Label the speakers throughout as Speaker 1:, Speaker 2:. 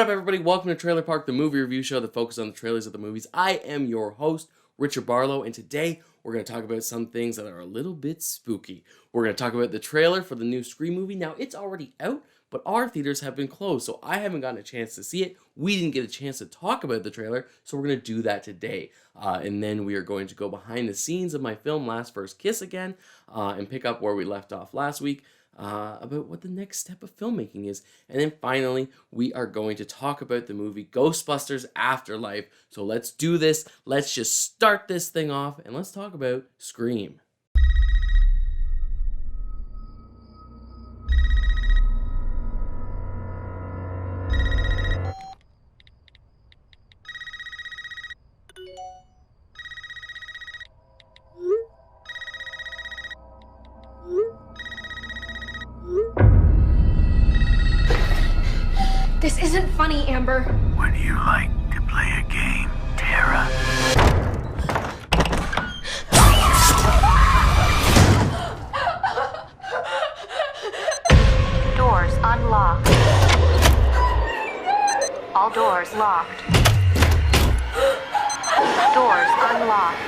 Speaker 1: What up, everybody? Welcome to Trailer Park, the movie review show that focuses on the trailers of the movies. I am your host, Richard Barlow, and today we're going to talk about some things that are a little bit spooky. We're going to talk about the trailer for the new Scream movie. Now, it's already out, but our theaters have been closed, so I haven't gotten a chance to see it. We didn't get a chance to talk about the trailer, so we're going to do that today. And then we are going to go behind the scenes of my film, Last First Kiss, again, and pick up where we left off last week. About what the next step of filmmaking is. And then finally, we are going to talk about the movie Ghostbusters Afterlife. So let's do this. Let's just start this thing off and let's talk about Scream.
Speaker 2: This isn't funny, Amber.
Speaker 3: Would you like to play a game, Tara?
Speaker 4: Doors unlocked. All doors locked. Doors unlocked.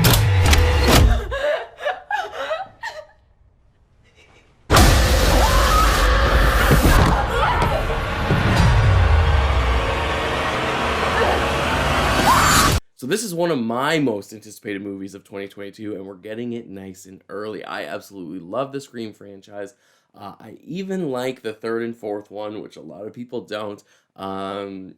Speaker 1: So this is one of my most anticipated movies of 2022, and we're getting it nice and early. I absolutely love the Scream franchise. I even like the third and fourth one, which a lot of people don't. I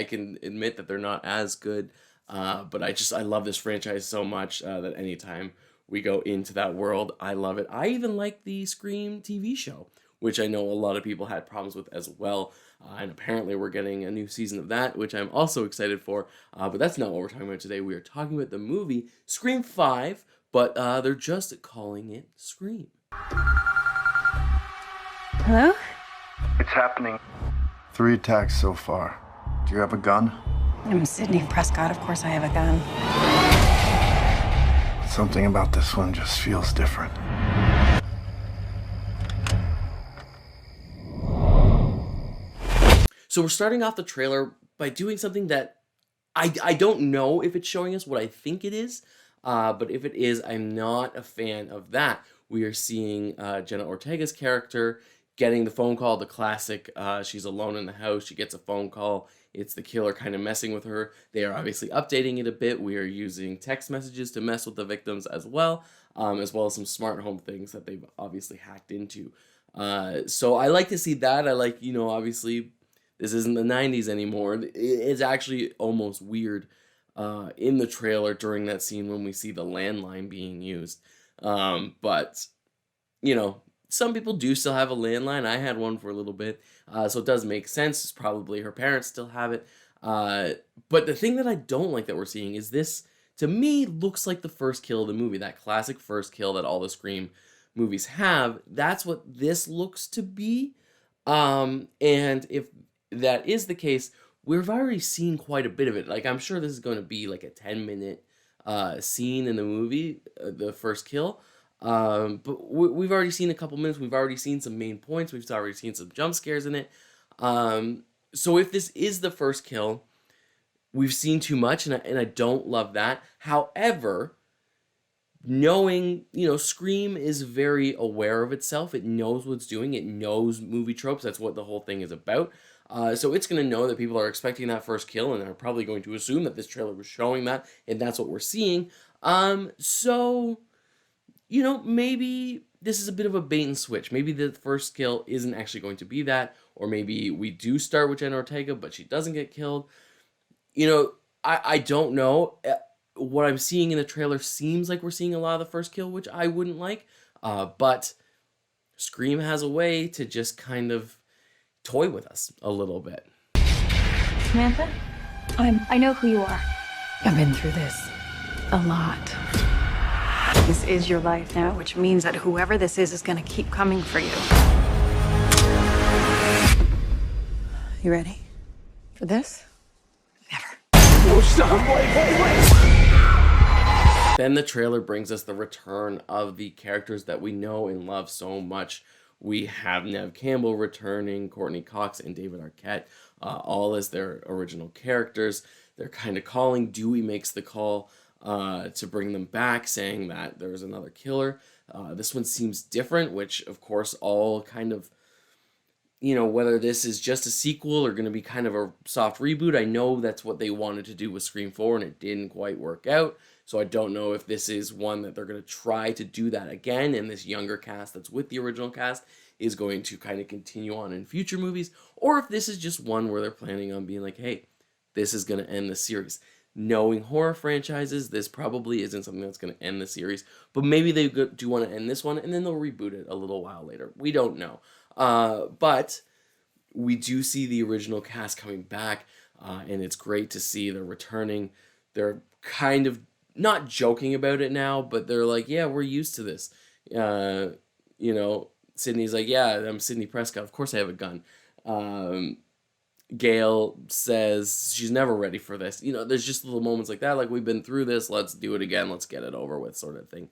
Speaker 1: can admit that they're not as good, but I love this franchise so much that anytime we go into that world, I love it. I even like the Scream TV show, which I know a lot of people had problems with as well. And apparently we're getting a new season of that, which I'm also excited for. But that's not what we're talking about today. We are talking about the movie Scream 5, but they're just calling it Scream.
Speaker 2: Hello?
Speaker 3: It's happening. 3 attacks so far. Do you have a gun?
Speaker 5: I'm Sydney Prescott. Of course I have a gun.
Speaker 3: Something about this one just feels different.
Speaker 1: So we're starting off the trailer by doing something that I don't know if it's showing us what I think it is, but if it is, I'm not a fan of that. We are seeing Jenna Ortega's character getting the phone call, the classic, she's alone in the house, she gets a phone call, it's the killer kind of messing with her. They are obviously updating it a bit. We are using text messages to mess with the victims as well as some smart home things that they've obviously hacked into. So I like to see that. I like, obviously, this isn't the 90s anymore. It's actually almost weird in the trailer during that scene when we see the landline being used. But, some people do still have a landline. I had one for a little bit. So it does make sense. It's probably her parents still have it. But the thing that I don't like that we're seeing is this, to me, looks like the first kill of the movie. That classic first kill that all the Scream movies have. That's what this looks to be. And if that is the case, we've already seen quite a bit of it. Like, I'm sure this is going to be like a 10-minute scene in the movie, the first kill. But we've already seen a couple minutes. We've already seen some main points. We've already seen some jump scares in it. So if this is the first kill, we've seen too much, and I don't love that. However, knowing, Scream is very aware of itself. It knows what it's doing. It knows movie tropes. That's what the whole thing is about. So it's going to know that people are expecting that first kill, and they're probably going to assume that this trailer was showing that, and that's what we're seeing. Maybe this is a bit of a bait and switch. Maybe the first kill isn't actually going to be that, or maybe we do start with Jenna Ortega, but she doesn't get killed. I don't know. What I'm seeing in the trailer seems like we're seeing a lot of the first kill, which I wouldn't like. But Scream has a way to just kind of toy with us a little bit.
Speaker 5: Samantha?
Speaker 2: I know who you are.
Speaker 5: I've been through this a lot. This is your life now, which means that whoever this is going to keep coming for you. You ready for this? Never.
Speaker 3: Oh, stop! Wait!
Speaker 1: Then the trailer brings us the return of the characters that we know and love so much. We have Nev Campbell returning, Courtney Cox, and David Arquette. all as their original characters. They're kind of calling. Dewey makes the call to bring them back, saying that there's another killer. This one seems different, which of course all kind of, whether this is just a sequel or going to be kind of a soft reboot. I know that's what they wanted to do with Scream 4 and it didn't quite work out. So I don't know if this is one that they're going to try to do that again, and this younger cast that's with the original cast is going to kind of continue on in future movies, or if this is just one where they're planning on being like, hey, this is going to end the series. Knowing horror franchises, this probably isn't something that's going to end the series, but maybe they do want to end this one and then they'll reboot it a little while later. We don't know. But we do see the original cast coming back, and it's great to see they're returning. They're kind of not joking about it now, but they're like, yeah, we're used to this. Sydney's like, yeah, I'm Sidney Prescott. Of course I have a gun. Gail says she's never ready for this. There's just little moments like that, like, we've been through this, let's do it again, let's get it over with, sort of thing.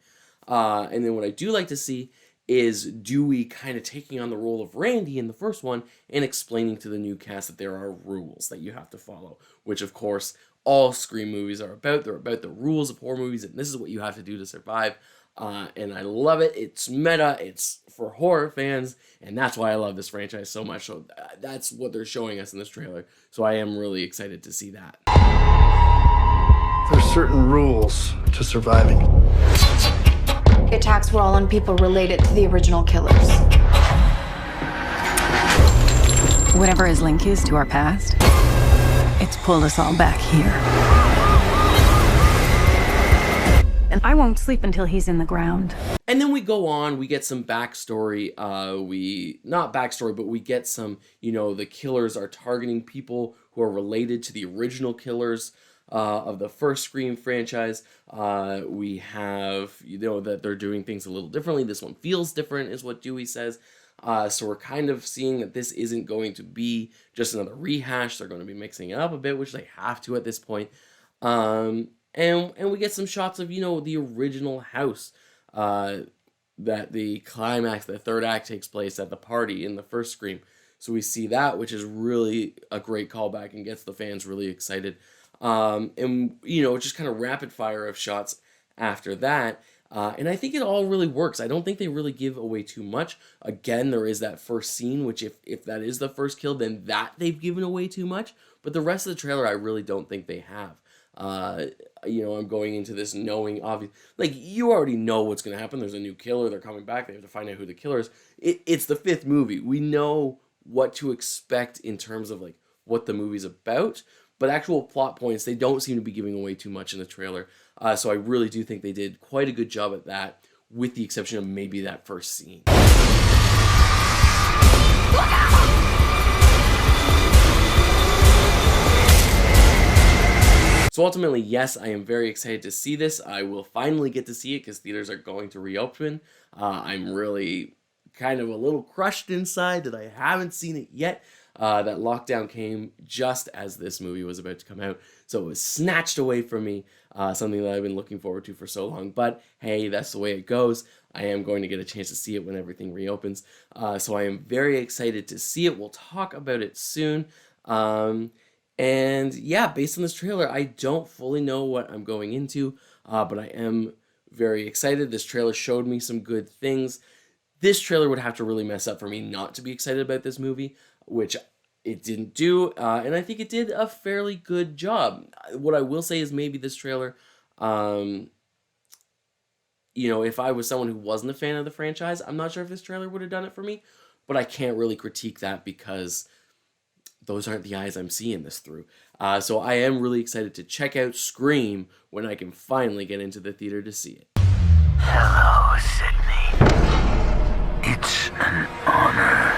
Speaker 1: And then what I do like to see is Dewey kind of taking on the role of Randy in the first one and explaining to the new cast that there are rules that you have to follow, which of course all Scream movies are about. They're about the rules of horror movies, and this is what you have to do to survive. And I love it. It's meta. It's for horror fans, and that's why I love this franchise so much. So that's what they're showing us in this trailer. So I am really excited to see that.
Speaker 3: There's certain rules to surviving.
Speaker 2: The attacks were all on people related to the original killers.
Speaker 5: Whatever his link is to our past, it's pulled us all back here. And I won't sleep until he's in the ground.
Speaker 1: And then we go on, we get some backstory. Not backstory, but we get some, the killers are targeting people who are related to the original killers of the first Scream franchise. We have, that they're doing things a little differently. This one feels different, is what Dewey says. So we're kind of seeing that this isn't going to be just another rehash. They're going to be mixing it up a bit, which they have to at this point. And we get some shots of, the original house, that the climax, the third act takes place at the party in the first Scream. So we see that, which is really a great callback and gets the fans really excited. And, just kind of rapid fire of shots after that. And I think it all really works. I don't think they really give away too much. Again, there is that first scene, which if that is the first kill, then that they've given away too much. But the rest of the trailer, I really don't think they have. I'm going into this knowing, obviously, like, you already know what's going to happen. There's a new killer. They're coming back. They have to find out who the killer is. It's the fifth movie. We know what to expect in terms of, like, what the movie's about. But actual plot points, they don't seem to be giving away too much in the trailer. So I really do think they did quite a good job at that, with the exception of maybe that first scene. So ultimately, yes, I am very excited to see this. I will finally get to see it because theaters are going to reopen. I'm really kind of a little crushed inside that I haven't seen it yet. That lockdown came just as this movie was about to come out. So it was snatched away from me, something that I've been looking forward to for so long. But hey, that's the way it goes. I am going to get a chance to see it when everything reopens. So I am very excited to see it. We'll talk about it soon. And yeah, based on this trailer, I don't fully know what I'm going into, but I am very excited. This trailer showed me some good things. This trailer would have to really mess up for me not to be excited about this movie, which it didn't do, and I think it did a fairly good job. What I will say is maybe this trailer, if I was someone who wasn't a fan of the franchise, I'm not sure if this trailer would have done it for me, but I can't really critique that because those aren't the eyes I'm seeing this through. So I am really excited to check out Scream when I can finally get into the theater to see it.
Speaker 6: Hello, Sydney. It's an honor.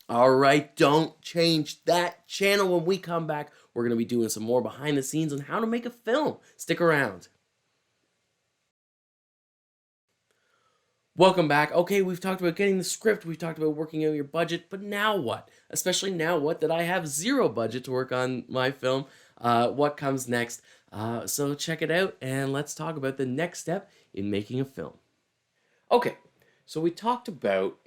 Speaker 1: All right, don't change that channel. When we come back, we're going to be doing some more behind the scenes on how to make a film. Stick around. Welcome back. Okay, we've talked about getting the script. We've talked about working out your budget. But now what? Especially now what that I have zero budget to work on my film. What comes next? So check it out and let's talk about the next step in making a film. Okay, So we talked about,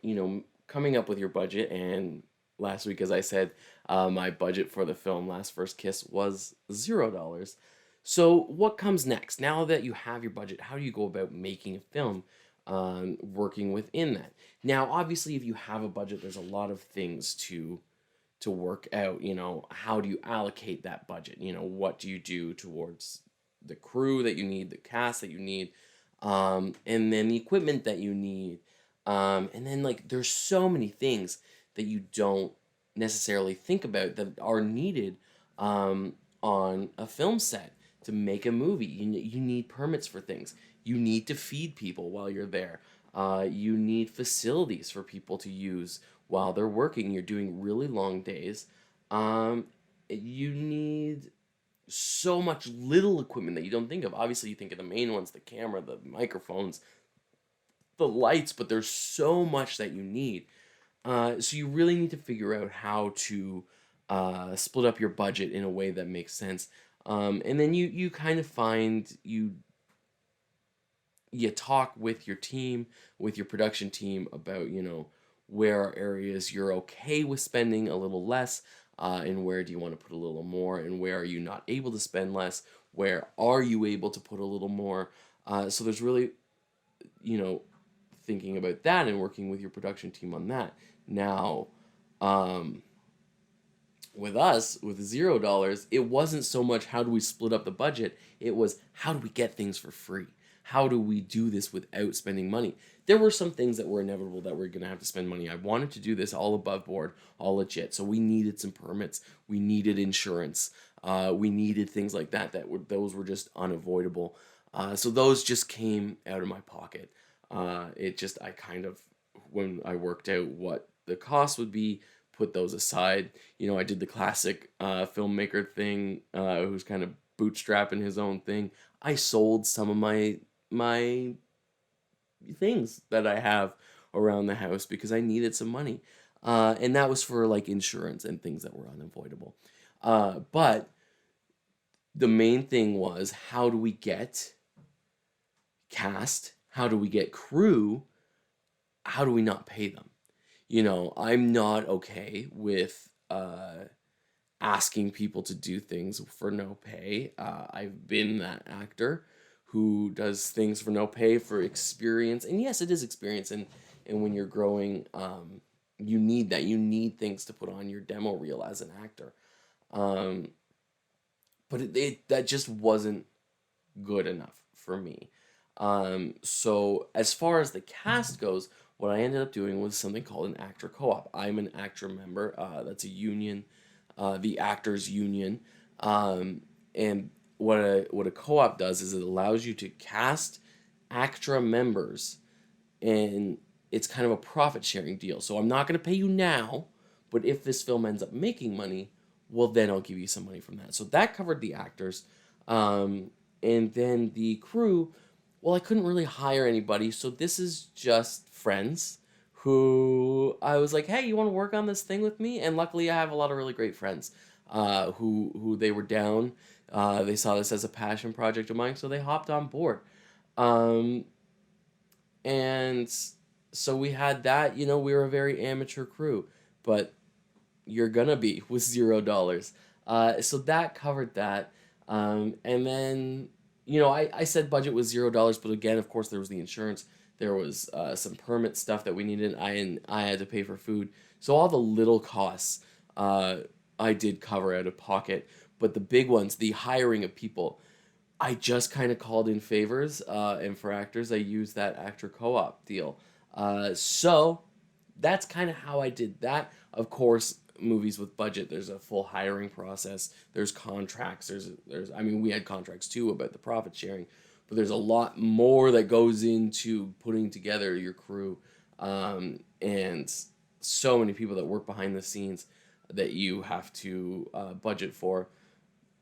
Speaker 1: coming up with your budget, and last week, as I said, my budget for the film Last First Kiss was $0. So what comes next? Now that you have your budget, how do you go about making a film, working within that? Now, obviously, if you have a budget, there's a lot of things to work out. How do you allocate that budget? What do you do towards the crew that you need, the cast that you need, and then the equipment that you need, and then like there's so many things that you don't necessarily think about that are needed, on a film set to make a movie. You need permits for things. You need to feed people while you're there. You need facilities for people to use while they're working. You're doing really long days. You need so much little equipment that you don't think of. Obviously, you think of the main ones, the camera, the microphones, the lights, but there's so much that you need. So you really need to figure out how to split up your budget in a way that makes sense. And then you kind of find you talk with your team, with your production team about, where are areas you're okay with spending a little less, and where do you want to put a little more, and where are you not able to spend less, where are you able to put a little more. So there's really, thinking about that and working with your production team on that. Now, with us, with $0, it wasn't so much how do we split up the budget, it was how do we get things for free? How do we do this without spending money? There were some things that were inevitable that we're going to have to spend money. I wanted to do this all above board, all legit. So we needed some permits. We needed insurance. We needed things like that. Those were just unavoidable. So those just came out of my pocket. I kind of, when I worked out what the cost would be, put those aside. I did the classic filmmaker thing, who's kind of bootstrapping his own thing. I sold some of my things that I have around the house because I needed some money. And that was for like insurance and things that were unavoidable. But the main thing was, how do we get cast? How do we get crew? How do we not pay them? I'm not okay with asking people to do things for no pay. I've been that actor who does things for no pay for experience. And yes, it is experience. And when you're growing, you need that. You need things to put on your demo reel as an actor. But that just wasn't good enough for me. So as far as the cast goes, what I ended up doing was something called an actor co-op. I'm an actor member. That's a union, the Actors Union. And what a co-op does is it allows you to cast ACTRA members, and it's kind of a profit sharing deal. So I'm not going to pay you now, but if this film ends up making money, well, then I'll give you some money from that. So that covered the actors. And then the crew, well, I couldn't really hire anybody, so this is just friends who I was like, hey, you want to work on this thing with me? And luckily I have a lot of really great friends who they were down. They saw this as a passion project of mine, so they hopped on board. And so we had that. We were a very amateur crew, but you're gonna be with $0. So that covered that. And then, I said budget was $0, but again, of course, there was the insurance. There was some permit stuff that we needed. I had to pay for food. So all the little costs I did cover out of pocket. But the big ones, the hiring of people, I just kind of called in favors. And for actors, I used that actor co-op deal. So that's kind of how I did that. Of course, movies with budget, there's a full hiring process. There's contracts. We had contracts too about the profit sharing. But there's a lot more that goes into putting together your crew, and so many people that work behind the scenes that you have to budget for.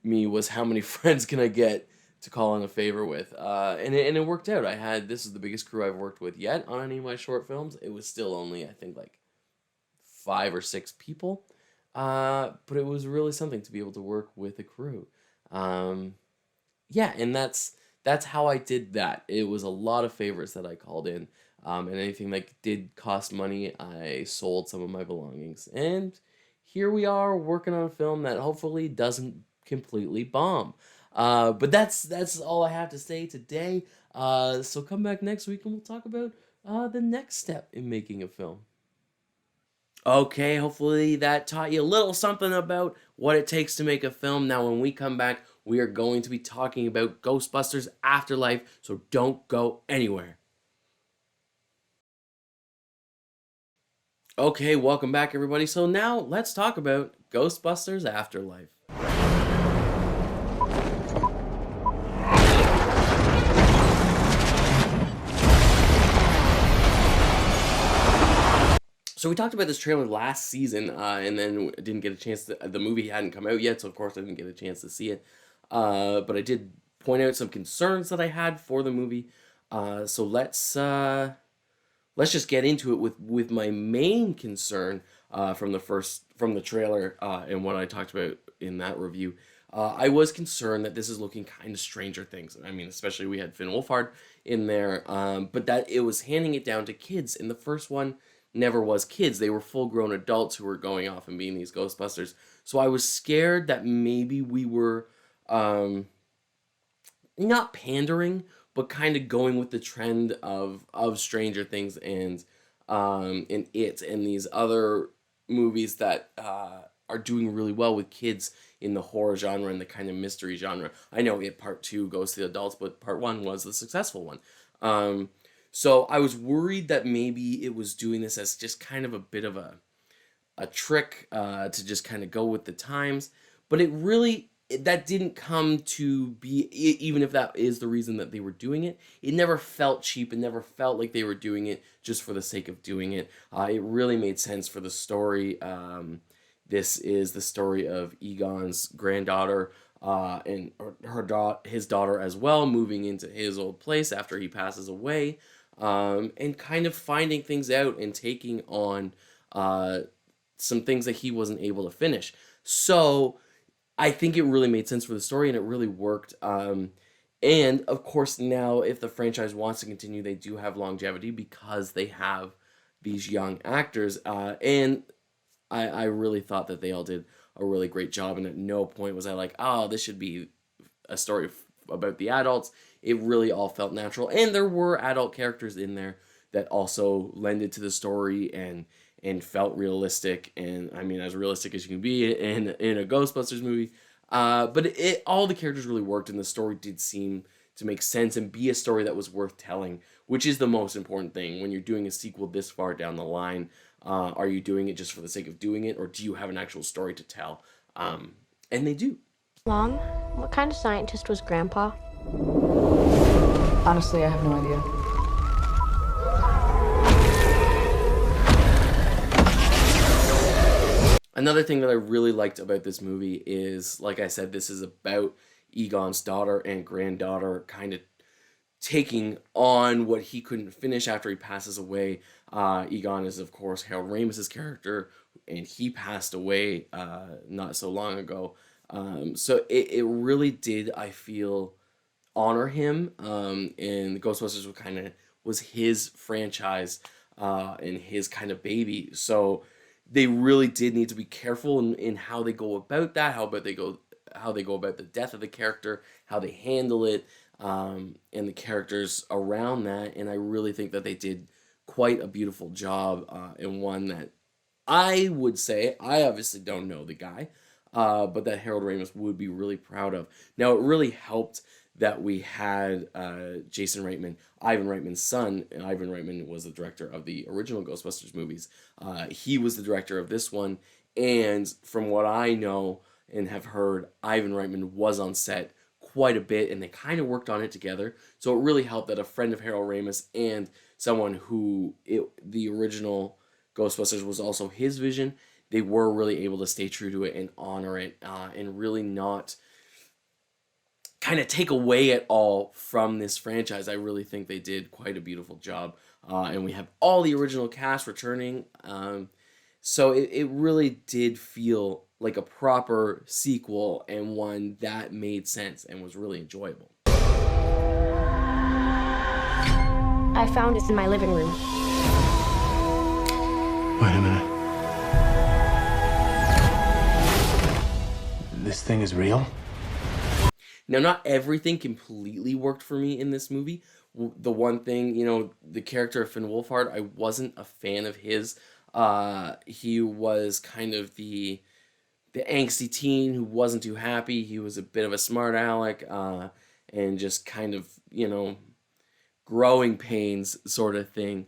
Speaker 1: Me was how many friends can I get to call in a favor with, and it worked out. This is the biggest crew I've worked with yet on any of my short films. It was still only, I think, like 5 or 6 people, but it was really something to be able to work with a crew. And that's how I did that. It was a lot of favors that I called in. And anything that did cost money, I sold some of my belongings. And here we are working on a film that hopefully doesn't completely bomb. But that's all I have to say today. So come back next week and we'll talk about the next step in making a film. Okay, hopefully that taught you a little something about what it takes to make a film. Now, when we come back, we are going to be talking about Ghostbusters Afterlife, so don't go anywhere. Okay, welcome back, everybody. So now let's talk about Ghostbusters Afterlife. So we talked about this trailer last season, and then didn't get a chance to, the movie hadn't come out yet, so of course I didn't get a chance to see it. But I did point out some concerns that I had for the movie. So let's just get into it with my main concern from the trailer and what I talked about in that review. I was concerned that this is looking kind of Stranger Things. I mean, especially we had Finn Wolfhard in there, but that it was handing it down to kids. In the first one, never was kids. They were full-grown adults who were going off and being these Ghostbusters. So I was scared that maybe we were not pandering, but kind of going with the trend of Stranger Things and It and these other movies that are doing really well with kids in the horror genre and the kind of mystery genre. I know It Part 2 goes to the adults, but Part 1 was the successful one. So I was worried that maybe it was doing this as just kind of a bit of a trick to just kind of go with the times. But that didn't come to be, even if that is the reason that they were doing it, it never felt cheap. It never felt like they were doing it just for the sake of doing it. It really made sense for the story. This is the story of Egon's granddaughter and his daughter as well, moving into his old place after he passes away. And kind of finding things out and taking on some things that he wasn't able to finish. So I think it really made sense for the story and it really worked. And of course now if the franchise wants to continue, they do have longevity because they have these young actors. And I really thought that they all did a really great job, and at no point was I like, oh, this should be a story about the adults. It really all felt natural, and there were adult characters in there that also lended to the story and felt realistic, and I mean as realistic as you can be in a Ghostbusters movie. But all the characters really worked, and the story did seem to make sense and be a story that was worth telling, which is the most important thing when you're doing a sequel this far down the line. Are you doing it just for the sake of doing it, or do you have an actual story to tell? And they do.
Speaker 7: Mom, what kind of scientist was Grandpa?
Speaker 8: Honestly, I have no idea.
Speaker 1: Another thing that I really liked about this movie is, like I said, this is about Egon's daughter and granddaughter kind of taking on what he couldn't finish after he passes away. Egon is, of course, Harold Ramis's character, and he passed away not so long ago. So it really did, I feel, honor him. And Ghostbusters was his franchise and his kind of baby. So they really did need to be careful in how they go about that, how they go about the death of the character, how they handle it, and the characters around that. And I really think that they did quite a beautiful job, and one that I would say, I obviously don't know the guy, but that Harold Ramis would be really proud of. Now, it really helped that we had Jason Reitman, Ivan Reitman's son. And Ivan Reitman was the director of the original Ghostbusters movies. He was the director of this one, and from what I know and have heard, Ivan Reitman was on set quite a bit, and they kind of worked on it together. So it really helped that a friend of Harold Ramis and someone who the original Ghostbusters was also his vision, they were really able to stay true to it and honor it, and really not kind of take away at all from this franchise. I really think they did quite a beautiful job, and we have all the original cast returning, so it really did feel like a proper sequel, and one that made sense and was really enjoyable.
Speaker 7: I found it in my living room.
Speaker 6: Wait a minute. This thing is real?
Speaker 1: Now, not everything completely worked for me in this movie. The one thing, you know, the character of Finn Wolfhard, I wasn't a fan of his. He was kind of the angsty teen who wasn't too happy. He was a bit of a smart aleck, and just kind of, you know, growing pains sort of thing,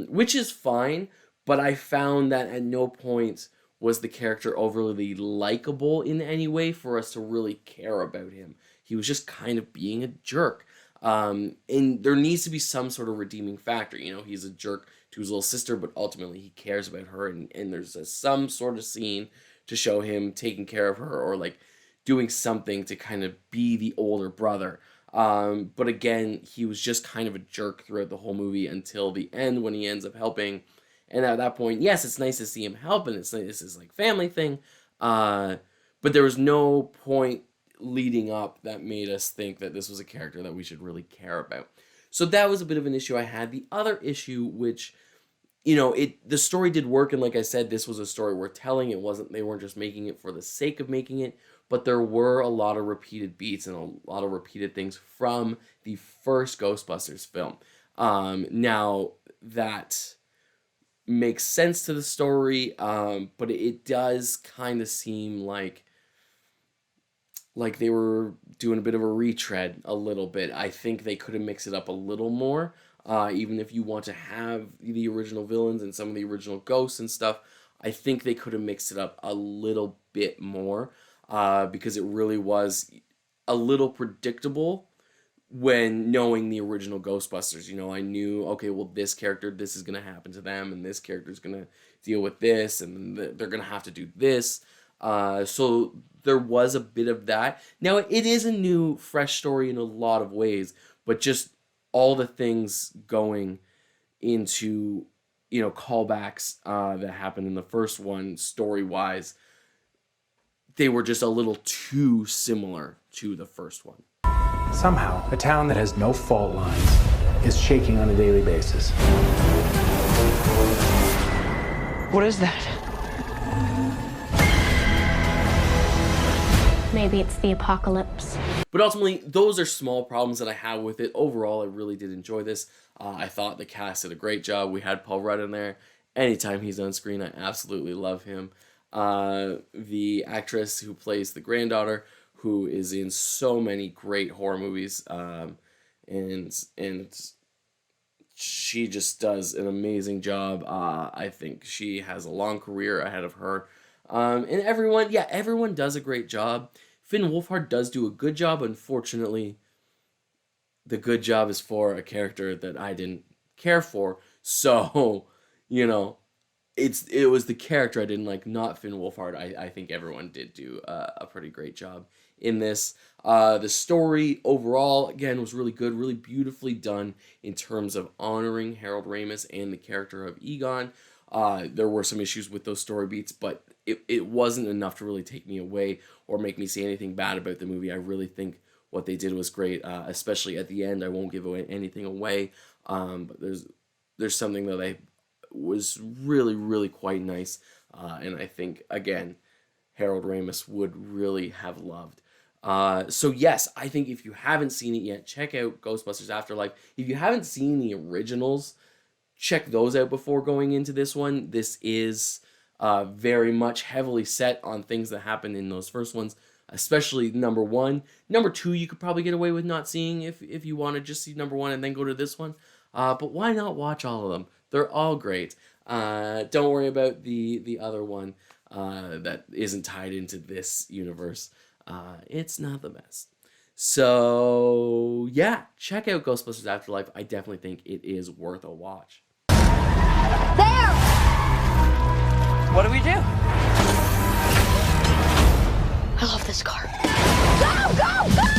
Speaker 1: which is fine, but I found that at no point was the character overly likable in any way for us to really care about him. He was just kind of being a jerk. And there needs to be some sort of redeeming factor. You know, he's a jerk to his little sister, but ultimately he cares about her, and there's some sort of scene to show him taking care of her, or like doing something to kind of be the older brother. But again, he was just kind of a jerk throughout the whole movie until the end when he ends up helping. And at that point, yes, it's nice to see him help, and this is like family thing. But there was no point leading up that made us think that this was a character that we should really care about. So that was a bit of an issue I had. The other issue, which, you know, the story did work, and like I said, this was a story worth telling. They weren't just making it for the sake of making it, but there were a lot of repeated beats and a lot of repeated things from the first Ghostbusters film. Now, that makes sense to the story, but it does kind of seem like they were doing a bit of a retread a little bit. I think they could have mixed it up a little more, even if you want to have the original villains and some of the original ghosts and stuff. I think they could have mixed it up a little bit more, because it really was a little predictable when knowing the original Ghostbusters. You know, I knew, okay, well, this character, this is going to happen to them, and this character is going to deal with this, and they're going to have to do this. So there was a bit of that. Now, it is a new, fresh story in a lot of ways, but just all the things going into, you know, callbacks that happened in the first one, story-wise, they were just a little too similar to the first one.
Speaker 8: Somehow, a town that has no fault lines is shaking on a daily basis.
Speaker 5: What is that?
Speaker 7: Maybe it's the apocalypse.
Speaker 1: But ultimately, those are small problems that I have with it. Overall, I really did enjoy this. I thought the cast did a great job. We had Paul Rudd in there. Anytime he's on screen, I absolutely love him. The actress who plays the granddaughter, who is in so many great horror movies, and she just does an amazing job. I think she has a long career ahead of her. And everyone does a great job. Finn Wolfhard does do a good job. Unfortunately, the good job is for a character that I didn't care for. So, you know, it was the character I didn't like, not Finn Wolfhard. I think everyone did do a pretty great job in this. The story overall, again, was really good, really beautifully done in terms of honoring Harold Ramis and the character of Egon. There were some issues with those story beats, but it wasn't enough to really take me away or make me say anything bad about the movie. I really think what they did was great, especially at the end. I won't give anything away, but there's something that was really, really quite nice, and I think, again, Harold Ramis would really have loved. So yes, I think if you haven't seen it yet, check out Ghostbusters Afterlife. If you haven't seen the originals, check those out before going into this one. This is very much heavily set on things that happened in those first ones, especially number one. Number two, you could probably get away with not seeing if you want to just see number one and then go to this one. But why not watch all of them? They're all great. Don't worry about the other one that isn't tied into this universe. It's not the best. So yeah, check out Ghostbusters Afterlife. I definitely think it is worth a watch.
Speaker 2: There!
Speaker 5: What do we do?
Speaker 7: I love this car.
Speaker 2: Go, go, go!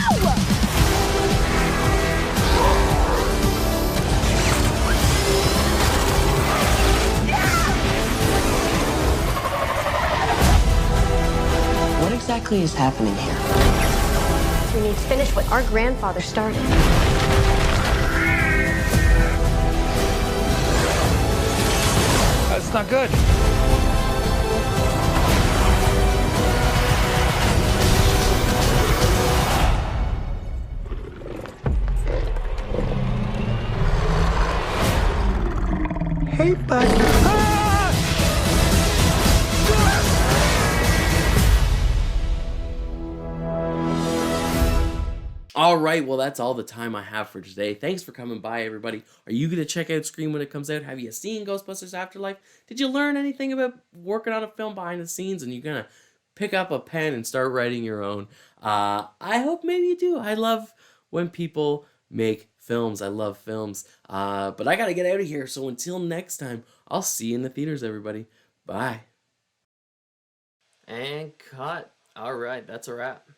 Speaker 5: What exactly is happening here?
Speaker 7: We need to finish what our grandfather started.
Speaker 9: not good.
Speaker 6: Hey, bud.
Speaker 1: All right, well, that's all the time I have for today. Thanks for coming by, everybody. Are you going to check out Scream when it comes out? Have you seen Ghostbusters Afterlife? Did you learn anything about working on a film behind the scenes? And you're going to pick up a pen and start writing your own? I hope maybe you do. I love when people make films. I love films. But I got to get out of here. So until next time, I'll see you in the theaters, everybody. Bye. And cut. All right, that's a wrap.